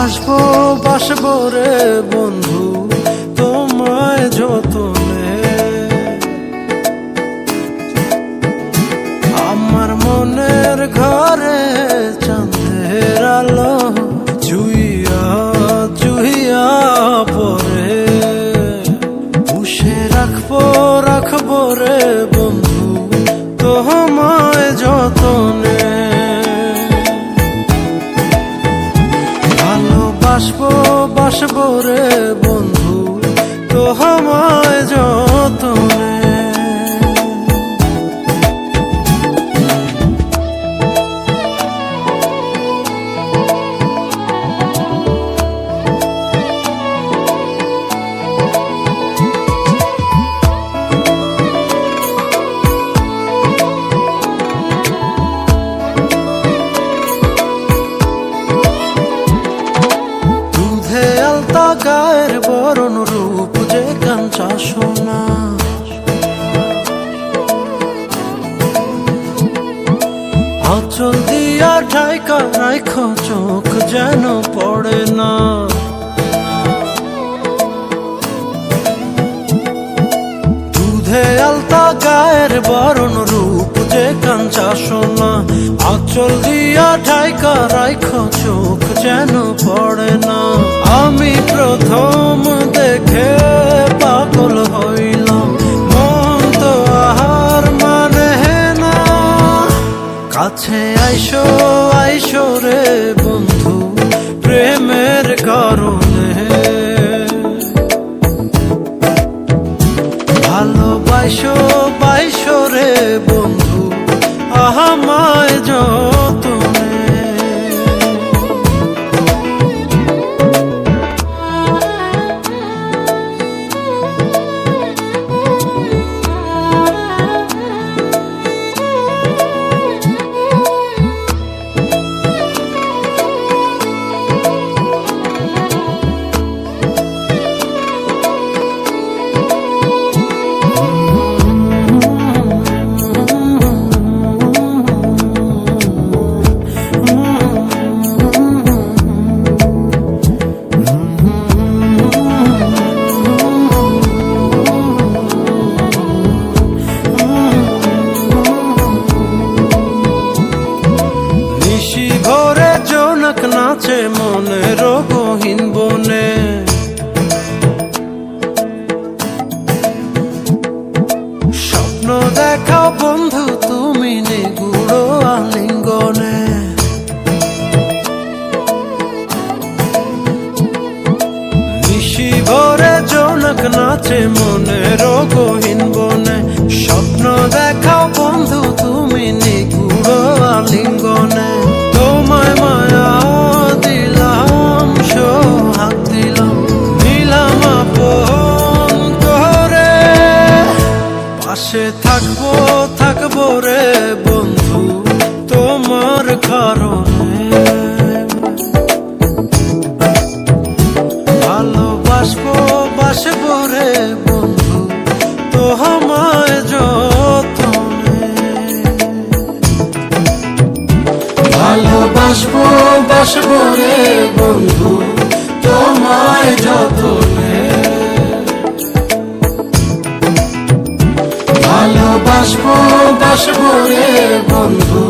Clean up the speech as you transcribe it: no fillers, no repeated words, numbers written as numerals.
বাসবো বাসবো রে বন্ধু তোমায় যতনে। আমার মনের ঘরে চাঁদের আলো চুইয়া চুইয়া পরে পুষে রাখবো রাখবো রে বন্ধু তোমায় যতনে। ভালোবাসবো বাসবো রে বন্ধু তোমায় যতনে। গায়ের বরণ রূপ যে কাঞ্চা সোনা, আঁচল দিয়া ঢাকা রাখো চোখ যেন পড়ে না। দুধে আলতা গায়ের বরণ রূপ যে কাঞ্চা সোনা, আঁচল দিয়া ঢাকা রাখো চোখ যেন পড়ে না। আমি প্রথম দেখে পাগল হইলাম, মন তো আহার মানে না। কাছে আইসো আইসো রে বন্ধু প্রেমের কারণে। ভালোবাসো বাইসো রে বন্ধু আমায় যতনে। ঘরে জোনাক নাচে মনের গহীন বনে, স্বপ্ন দেখাও বন্ধু তুমি নিগুড় আলিঙ্গনে। নিশি ভরে জোনাক নাচে মনের গহীন বনে, স্বপ্ন দেখাও বন্ধু তুমি নিগুড় আলিঙ্গনে। তোমায় মায়া দিলাম সোহাগ দিলাম নিলাম আপন করে, পাশে থাকবো থাকবো রে বন্ধু তোমার কারণে। ভালোবাসবো বাসবো রে বন্ধু তোমায় যতনে। ভালোবাসবো বাসবো রে বন্ধু তোমায় যতনে। ভালোবাসবো বাসবো রে বন্ধু